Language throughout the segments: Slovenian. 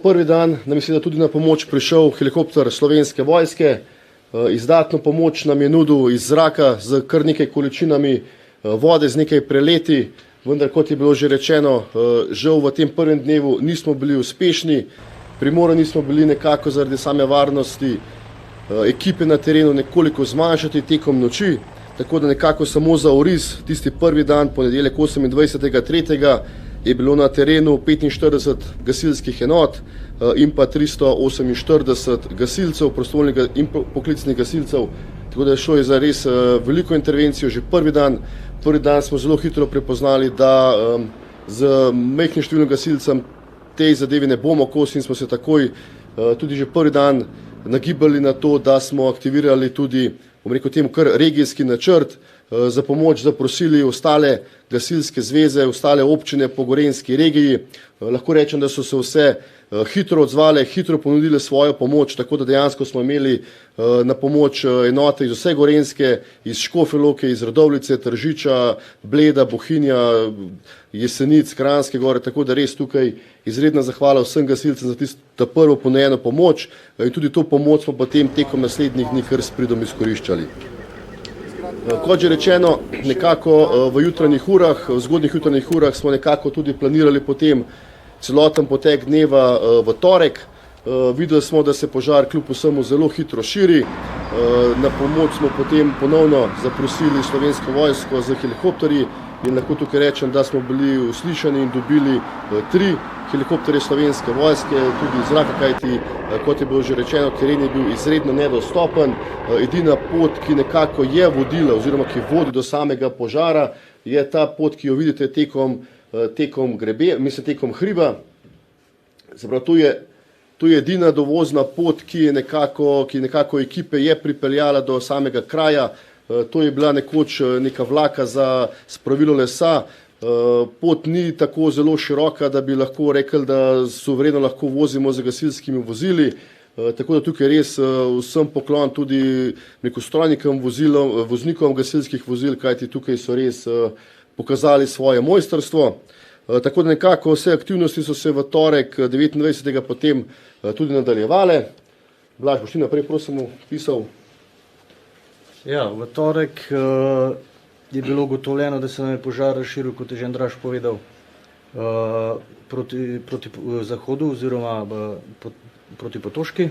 Prvi dan nam je seveda tudi na pomoč prišel helikopter Slovenske vojske. Izdatno pomoč nam je nudil iz zraka z kar nekaj količinami vode, z nekaj preleti, vendar kot je bilo že rečeno, žal v tem prvem dnevu nismo bili uspešni, primorani smo bili nekako zaradi same varnosti ekipe na terenu nekoliko zmanjšati tekom noči, tako da nekako samo za oriz tisti prvi dan, ponedeljek 28.3. je bilo na terenu 45 gasilskih enot in pa 348 gasilcev, prostovoljnih in poklicnih gasilcev, tako da šlo je za res veliko intervencijo že prvi dan. Prvi dan smo zelo hitro prepoznali, da z majhnim številom gasilcem tej zadevi ne bomo kos in smo se takoj tudi že prvi dan nagibali na to, da smo aktivirali tudi, bom rekel temu, kar regijski načrt, za pomoč zaprosili ostale gasilske zveze, ostale občine po gorenjski regiji. Lahko rečem, da so se vse hitro odzvale, hitro ponudile svojo pomoč, tako da dejansko smo imeli na pomoč enote iz vse gorenjske, iz Škofje Loke, iz Radovljice, Tržiča, Bleda, Bohinja, Jesenic, Kranjske Gore, tako da res tukaj izredna zahvala vsem gasilcem za tisto prvo ponujeno pomoč in tudi to pomoč smo potem tekom naslednjih dni kar s pridom izkoriščali. Kot že rečeno, nekako v jutranjih urah, v zgodnjih jutranjih urah smo nekako tudi planirali potem celoten potek dneva v torek. Videli smo, da se požar kljub vsemu zelo hitro širi. Na pomoč smo potem ponovno zaprosili Slovensko vojsko z helikopterji in lahko tukaj rečem, da smo bili uslišani in dobili 3 helikopterje Slovenske vojske, tudi iz zraka, kajti, kot je bilo že rečeno, teren je bil izredno nedostopen. Edina pot, ki nekako je vodila oziroma ki vodi do samega požara, je ta pot, ki jo vidite tekom hriba. Se pravi, tu je edina dovozna pot, ki nekako ekipe je pripeljala do samega kraja. To je bila nekoč neka vlaka za spravilo lesa. Pot ni tako zelo široka, da bi lahko rekli, da suvereno lahko vozimo z gasilskimi vozili. Tako da tukaj res vsem poklon tudi strojnikom voznikom gasilskih vozil, kajti tukaj so res pokazali svoje mojstrstvo. Tako da nekako vse aktivnosti so se v torek 29. potem tudi nadaljevale. Blaž, boš ti naprej, prosim, pisal? Ja, v torek je bilo ugotovljeno, da se nam je požar razširil, kot je že Andraž povedal, proti zahodu oziroma proti Potoški.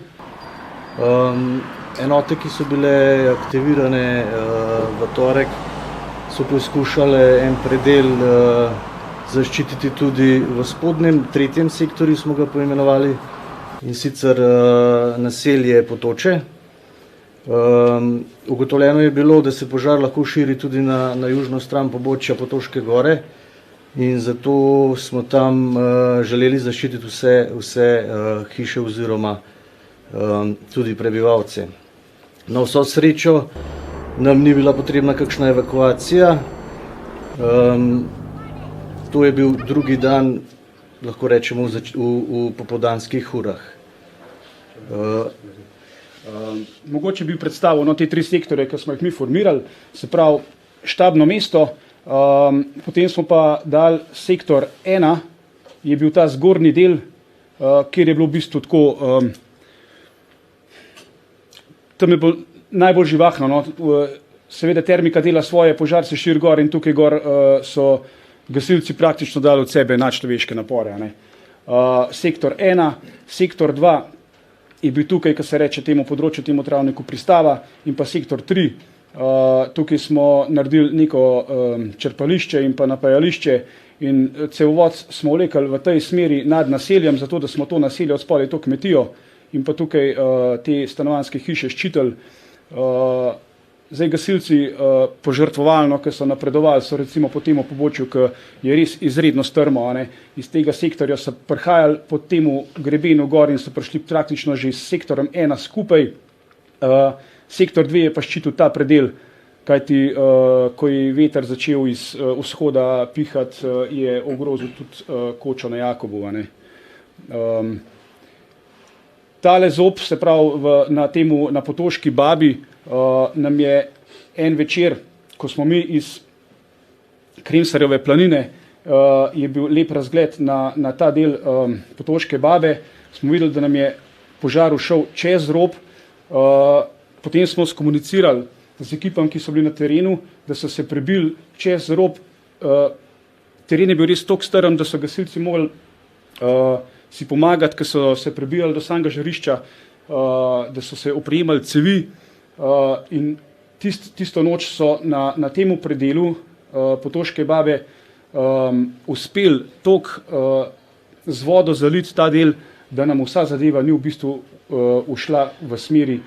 Enote, ki so bile aktivirane v torek, so poskušale en predel zaščititi tudi v spodnjem, 3. sektorju smo ga poimenovali, in sicer naselje Potoče. Ugotovljeno je bilo, da se požar lahko širi tudi na južno stran pobočja Potoške gore in zato smo tam želeli zaščititi vse hiše oziroma tudi prebivalce. Na vso srečo nam ni bila potrebna kakšna evakuacija. To je bil drugi dan, lahko rečemo, v popoldanskih urah. Mogoče bi predstavil te 3 sektorje, ki smo jih mi formirali, se pravi štabno mesto, potem smo pa dali sektor 1, je bil ta zgornji del, kjer je bilo v bistvu tako, tam je bilo najbolj živahno, seveda termika dela svoje, požar se širi gor in tukaj gor so gasilci praktično dali od sebe nadčloveške napore. Sektor 1, sektor 2 je bil tukaj, ko se reče temu področju, temu travniku pristava, in pa sektor 3. Tukaj smo naredili neko črpališče in pa napajališče in cevovod smo vlekli v tej smeri nad naseljem, zato da smo to naselje od spodaj, to kmetijo, in pa tukaj te stanovanjske hiše ščitili. Zdaj gasilci požrtvovalno, ki so napredovali, so recimo po temu pobočju, ki je res izredno strmo, iz tega sektorja so prihajali po temu grebenu gor in so prišli praktično že s sektorem 1 skupaj. Sektor 2 je pa ščitil ta predel, kajti ko je veter začel iz vzhoda pihati, je ogrozil tudi kočo na Jakobu. Tale zob, se pravi na Potoški babi, nam je en večer, ko smo mi iz Kremsarjeve planine je bil lep razgled na ta del Potoške Babe. Smo videli, da nam je požar ušel čez rob. Potem smo skomunicirali z ekipam, ki so bili na terenu, da so se prebili čez rob. Teren je bil res toliko strm, da so gasilci mogli si pomagati, ker so se prebijali do samega žarišča, da so se oprijemali cevi in tisto noč so na temu predelu Potoške Babe uspeli toliko z vodo zaliti ta del, da nam vsa zadeva ni v bistvu ušla v smeri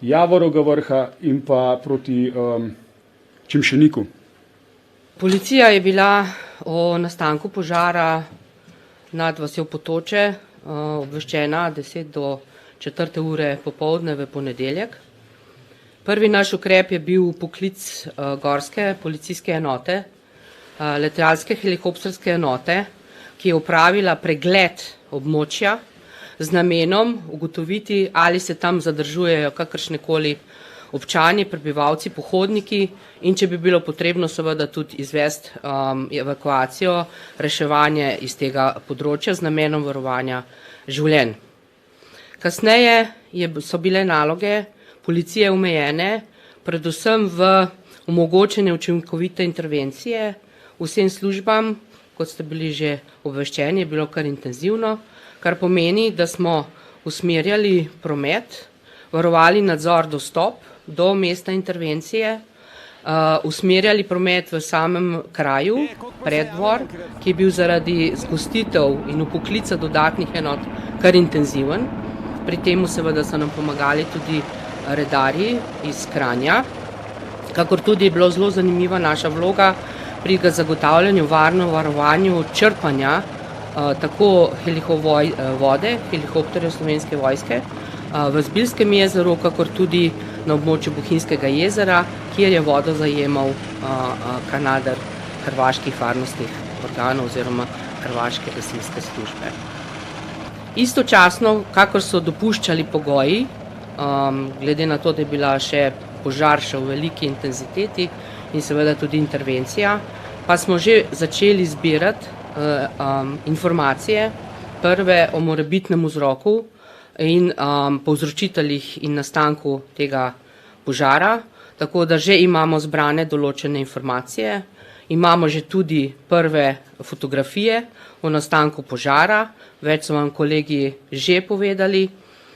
Javorega vrha in pa proti Čimšeniku. Policija je bila o nastanku požara nad vasjo Potoče obveščena 10 do 4 ure popoldne v ponedeljek. Prvi naš ukrep je bil poklic gorske policijske enote, letalske helikopterske enote, ki je opravila pregled območja z namenom ugotoviti, ali se tam zadržujejo kakršnekoli občani, prebivalci, pohodniki in če bi bilo potrebno seveda tudi izvesti evakuacijo, reševanje iz tega področja z namenom varovanja življenj. Kasneje so bile naloge policije omejene, predvsem v omogočanje učinkovite intervencije vsem službam, kot ste bili že obveščeni, je bilo kar intenzivno, kar pomeni, da smo usmerjali promet, varovali nadzor dostop do mesta intervencije, usmerjali promet v samem kraju, preddvor, ki je bil zaradi zgostitev in vpoklica dodatnih enot kar intenziven. Pri temu seveda so nam pomagali tudi redarji iz Kranja, kakor tudi je bilo zelo zanimiva naša vloga pri zagotavljanju varovanju črpanja tako vode, helikopterjev Slovenske vojske v Zbiljskem jezeru, kakor tudi na območju Bohinjskega jezera, kjer je vodo zajemal kanader hrvaških varnostnih organov oziroma hrvaške gasilske službe. Istočasno, kakor so dopuščali pogoji, glede na to, da je bila še požar še v veliki intenziteti in seveda tudi intervencija, pa smo že začeli zbirati informacije, prve o morebitnem vzroku in povzročiteljih in nastanku tega požara, tako da že imamo zbrane določene informacije, imamo že tudi prve fotografije o nastanku požara, več so vam kolegi že povedali.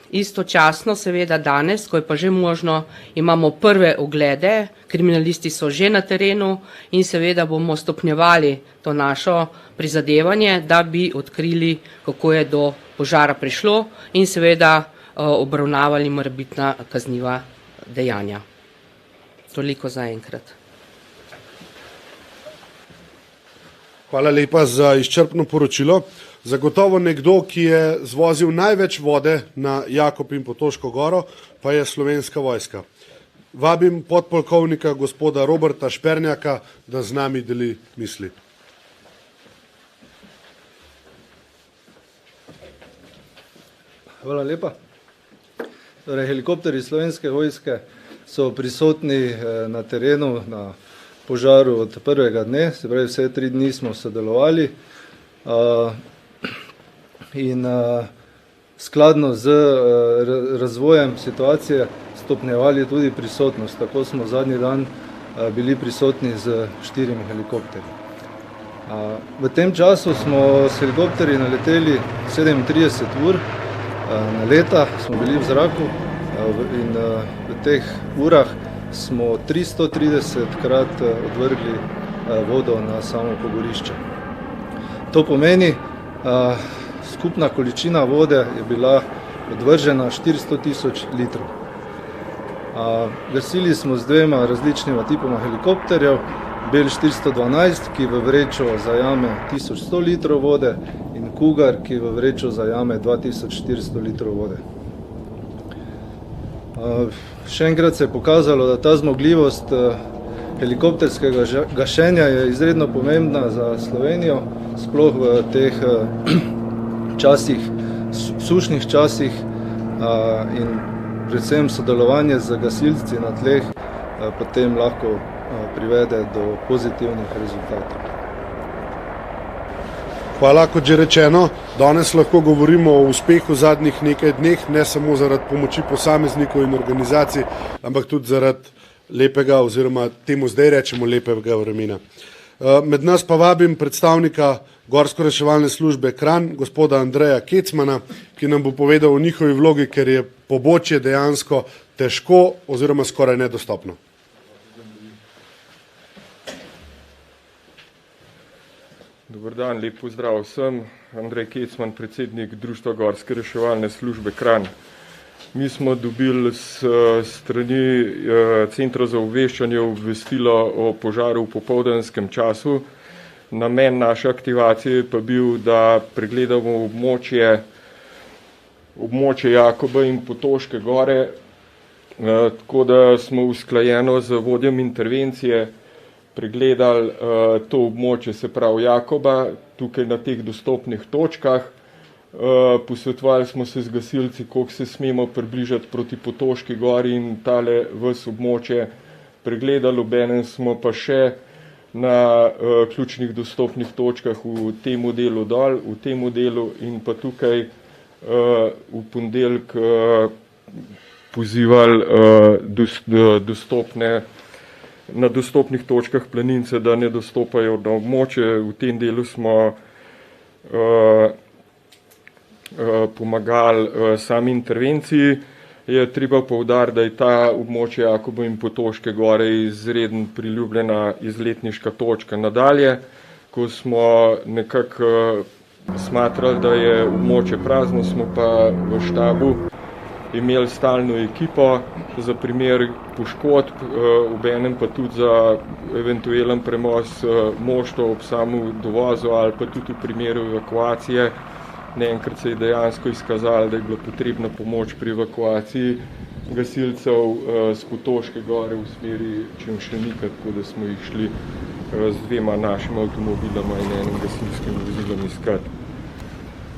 Istočasno seveda danes, ko je pa že možno, imamo prve oglede, kriminalisti so že na terenu in seveda bomo stopnjevali to našo prizadevanje, da bi odkrili, kako je do požara prišlo in seveda obravnavali morebitna kazniva dejanja. Toliko za enkrat. Hvala lepa za izčrpno poročilo. Zagotovo nekdo, ki je zvozil največ vode na Jakob in Potoško goro, pa je Slovenska vojska. Vabim podpolkovnika gospoda Roberta Špernjaka, da z nami deli misli. Hvala lepa. Torej, helikopterji Slovenske vojske so prisotni na terenu na požaru od prvega dne, se pravi vse 3 dni smo sodelovali in skladno z razvojem situacije stopnjevali tudi prisotnost. Tako smo zadnji dan bili prisotni z 4 helikopterji. V tem času smo s helikopterji naleteli 37 ur na leta, smo bili v zraku in v teh urah smo 330 krat odvrgli vodo na samo pogorišče. To pomeni, skupna količina vode je bila odvržena 400 tisoč litrov. Gasili smo z 2 različnima tipoma helikopterjev, Bell 412, ki v vrečo zajame 1100 litrov vode, in Cougar, ki v vrečo zajame 2400 litrov vode. Še enkrat se je pokazalo, da ta zmogljivost helikopterskega gašenja je izredno pomembna za Slovenijo, sploh v teh časih, sušnih časih in predvsem sodelovanje z gasilci na tleh potem lahko privede do pozitivnih rezultatov. Hvala, kot že rečeno, danes lahko govorimo o uspehu zadnjih nekaj dneh, ne samo zaradi pomoči posameznikov in organizacij, ampak tudi zaradi lepega oziroma temu zdaj rečemo lepega vremena. Med nas pa vabim predstavnika Gorsko-reševalne službe Kranj, gospoda Andreja Kecmana, ki nam bo povedal o njihovi vlogi, ker je pobočje dejansko težko oziroma skoraj nedostopno. Dober dan, lep pozdrav vsem. Andrej Kecman, predsednik Društva Gorske reševalne službe Kranj. Mi smo dobili s strani Centra za obveščanje obvestilo o požaru v popoldanskem času. Namen naše aktivacije pa bil, da pregledamo območje Jakoba in Potoške gore, tako da smo usklajeno z vodjem intervencije pregledali to območje, se pravi Jakoba, tukaj na teh dostopnih točkah. Posvetovali smo se z gasilci, koliko se smemo približati proti Potoški gori in tale ves območje pregledali. Obenem smo pa še na ključnih dostopnih točkah v tem delu dol, v tem delu in pa tukaj v ponedeljek pozivali na dostopnih točkah planince, da ne dostopajo na območje. V tem delu smo pomagali sami intervenciji. Je treba poudariti, da je ta območje Jakoba in Potoške gore izredno priljubljena izletniška točka. Nadalje, ko smo nekako smatrali, da je območje prazno, smo pa v štabu imeli stalno ekipo za primer poškodb, obenem pa tudi za eventualen prevoz moštov ob samem dovozu ali pa tudi v primeru evakuacije. Enkrat se je dejansko izkazalo, da je bila potrebna pomoč pri evakuaciji gasilcev z Potoške gore v smeri Čemšenika, tako da smo jih šli z 2 našimi avtomobilama in enim gasilskim vozilom iskati.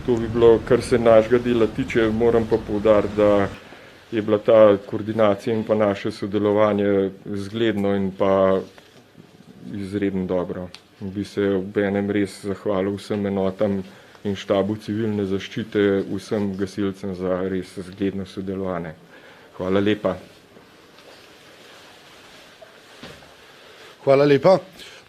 To bi bilo, kar se našega dela tiče, moram pa poudariti, da je bila ta koordinacija in pa naše sodelovanje zgledno in pa izredno dobro. Bi se ob enem res zahvalil vsem enotam in štabu civilne zaščite, vsem gasilcem za res zgledno sodelovanje. Hvala lepa. Hvala lepa.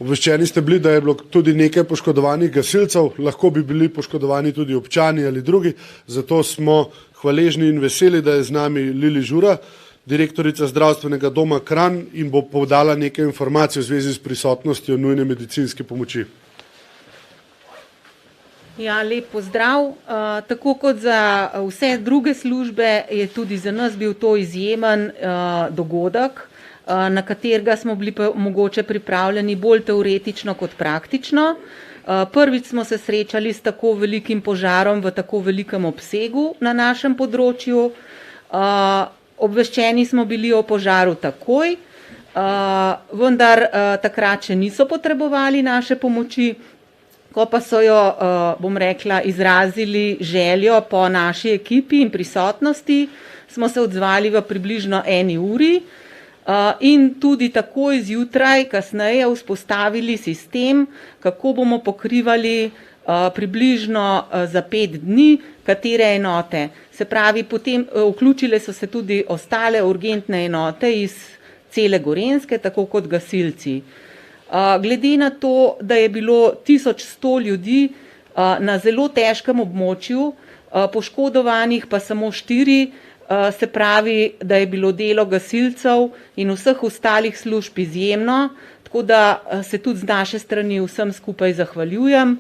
Obveščeni ste bili, da je bilo tudi nekaj poškodovanih gasilcev, lahko bi bili poškodovani tudi občani ali drugi, zato smo hvaležni in veseli, da je z nami Lili Žura, direktorica zdravstvenega doma Kranj, in bo podala nekaj informacij v zvezi s prisotnostjo nujne medicinske pomoči. Ja, lep pozdrav. Tako kot za vse druge službe je tudi za nas bil to izjemen dogodek, na katerega smo bili pa mogoče pripravljeni bolj teoretično kot praktično. Prvič smo se srečali s tako velikim požarom v tako velikem obsegu na našem področju. Obveščeni smo bili o požaru takoj, vendar takrat še niso potrebovali naše pomoči. Ko pa so jo, bom rekla, izrazili željo po naši ekipi in prisotnosti, smo se odzvali v približno 1 uri in tudi takoj zjutraj kasneje vzpostavili sistem, kako bomo pokrivali približno za 5 dni katere enote. Se pravi, potem vključile so se tudi ostale urgentne enote iz cele Gorenjske, tako kot gasilci. Glede na to, da je bilo 1100 ljudi na zelo težkem območju, poškodovanih pa samo 4, se pravi, da je bilo delo gasilcev in vseh ostalih služb izjemno, tako da se tudi z naše strani vsem skupaj zahvaljujem.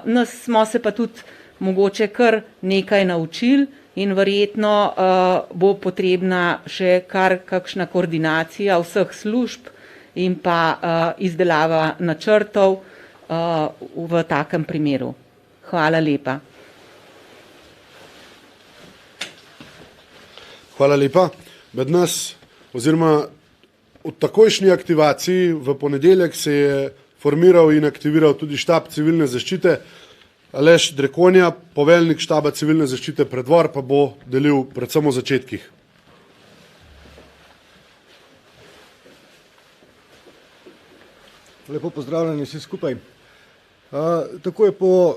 Nas smo se pa tudi mogoče kar nekaj naučili in verjetno bo potrebna še kar kakšna koordinacija vseh služb in pa izdelava načrtov v takem primeru. Hvala lepa. Hvala lepa. Med nas, oziroma v takojšnji aktivaciji v ponedeljek se je formiral in aktiviral tudi štab civilne zaščite. Aleš Drekonja, poveljnik štaba civilne zaščite Preddvor, pa bo delil predvsem o začetkih. Lepo pozdravljeni vsi skupaj. Takoj po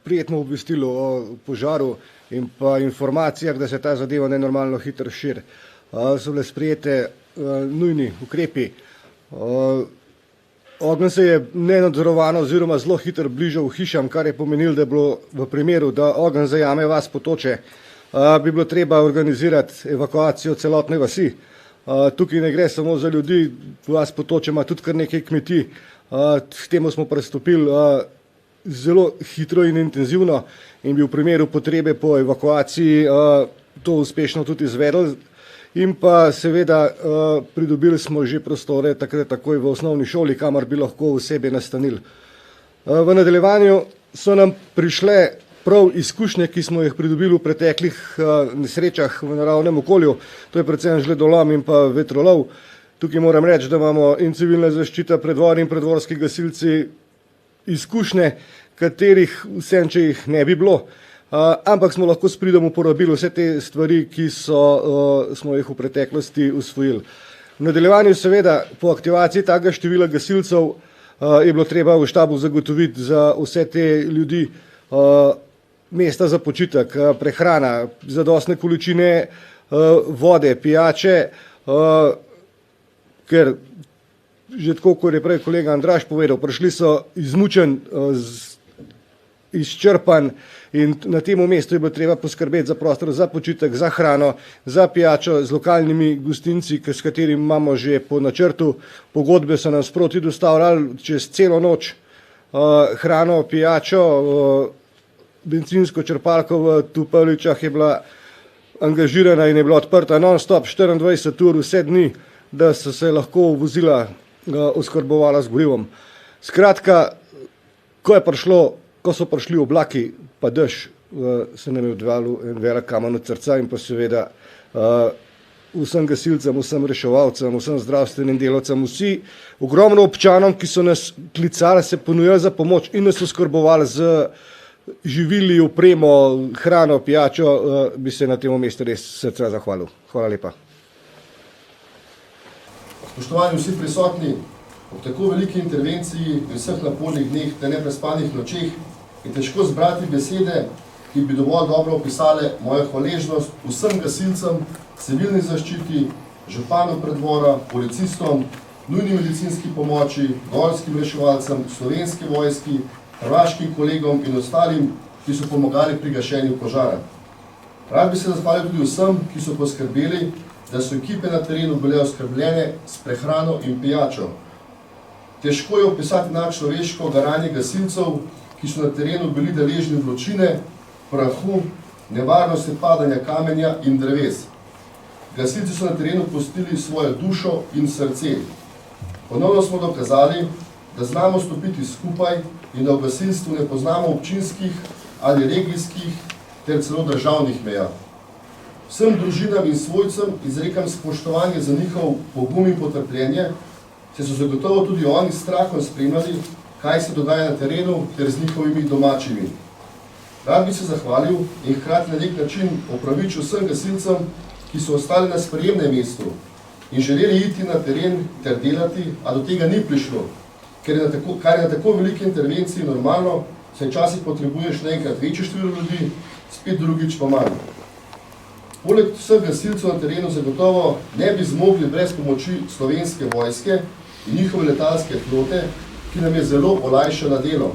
prijetnem obvestilu o požaru in pa informacijah, da se ta zadeva nenormalno hitro širi, so bile sprejete nujni ukrepi. Ogenj se je nenadzorovano oziroma zelo hitro bližal hišam, kar je pomenilo, da je bilo v primeru, da ogenj zajame vas Potoče, bi bilo treba organizirati evakuacijo celotne vasi. Tukaj ne gre samo za ljudi, vas Potoče ima tudi kar nekaj kmetij, k temu smo pristopili zelo hitro in intenzivno in bi v primeru potrebe po evakuaciji to uspešno tudi izvedli. In pa seveda pridobili smo že prostore takrat takoj v osnovni šoli, kamor bi lahko osebe nastanili. V nadaljevanju so nam prišle prav izkušnje, ki smo jih pridobili v preteklih nesrečah v naravnem okolju, to je predvsem žledolom in pa vetrolov. Tukaj moram reči, da imamo in civilna zaščita, predvor in predvorski gasilci izkušnje, katerih vsem, če jih ne bi bilo, ampak smo lahko s pridom uporabili vse te stvari, ki smo jih v preteklosti usvojili. V nadaljevanju seveda po aktivaciji takega števila gasilcev je bilo treba v štabu zagotoviti za vse te ljudi mesta za počitek, prehrana, zadostne količine vode, pijače, ker že tako, kot je prej kolega Andraž povedal, prišli so izmučen, izčrpan in na tem mestu je bilo treba poskrbeti za prostor za počitek, za hrano, za pijačo z lokalnimi gostinci, s katerimi imamo že po načrtu pogodbe, so nam sproti dostavljali čez celo noč hrano, pijačo, bencinsko črpalko v Tupavličah je bila angažirana in je bila odprta non-stop 24 ur vse dni, da so se lahko vozila oskrbovala z gorivom. Skratka, ko so prišli oblaki pa dež, se nam je odvalil en velik kamen od srca in pa seveda vsem gasilcem, vsem reševalcem, vsem zdravstvenim delavcem, vsi ogromno občanom, ki so nas klicali, se ponujali za pomoč in nas oskrbovali z živili, opremo, hrano, pijačo, bi se na tem mestu res srca zahvalil. Hvala lepa. Spoštovani vsi prisotni, ob tako veliki intervenciji in vseh napornih dneh ter neprespanih nočeh je težko zbrati besede, ki bi dovolj dobro opisale mojo hvaležnost vsem gasilcem, civilni zaščiti, županu predvora, policistom, nujni medicinski pomoči, gorskim reševalcem, Slovenski vojski, hrvaškim kolegom in ostalim, ki so pomagali pri gašenju požara. Rad bi se zahvalil tudi vsem, ki so poskrbeli, da so ekipe na terenu bile oskrbljene s prehrano in pijačo. Težko je opisati nadčloveško garanje gasilcev, ki so na terenu bili deležni vročine, prahu, nevarnosti padanja kamenja in dreves. Gasilci so na terenu pustili svojo dušo in srce. Ponovno smo dokazali, da znamo stopiti skupaj in da v gasilstvu ne poznamo občinskih ali regijskih ter celo državnih meja. Vsem družinam in svojcem izrekam spoštovanje za njihov pogum in potrpljenje, saj so zagotovo tudi oni s strahom spremljali, kaj se dogaja na terenu ter z njihovimi domačimi. Rad bi se zahvalil in hkrati na nek način opravičil vsem gasilcem, ki so ostali na sprejemnem mestu in želeli iti na teren ter delati, a do tega ni prišlo, kar je na tako veliki intervenciji normalno, saj včasih potrebuješ naenkrat večje število ljudi, spet drugič pa manj. Poleg vseh gasilcev na terenu zagotovo ne bi zmogli brez pomoči Slovenske vojske in njihove letalske flote, ki nam je zelo olajšala delo.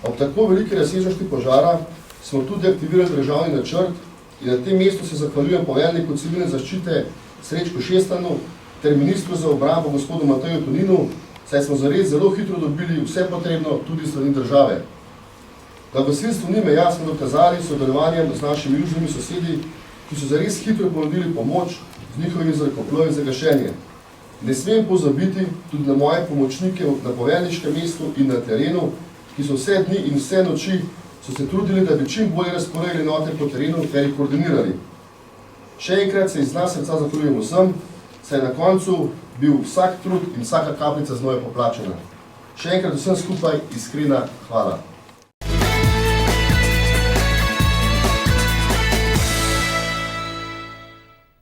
Ob tako veliki razsežnosti požara smo tudi aktivirali državni načrt in na tem mestu se zahvaljujem poveljniku civilne zaščite Srečku Šestanu ter ministru za obrambo gospodu Mateju Toninu, saj smo zares zelo hitro dobili vse potrebno tudi strani države. Da gasilstvu ni meja smo dokazali s sodelovanjem z našimi južnimi sosedi, ki so zares hitro ponudili pomoč z njihovimi zrakoplovi za gašenje. Ne smem pozabiti tudi na moje pomočnike na poveljniškem mestu in na terenu, ki so vse dni in vse noči so se trudili, da bi čim bolje razporejali enote po terenu ter jih koordinirali. Še enkrat se iz nas srca zahvaljujem vsem, saj na koncu bil vsak trud in vsaka kapljica z njo poplačena. Še enkrat vsem skupaj iskrena hvala.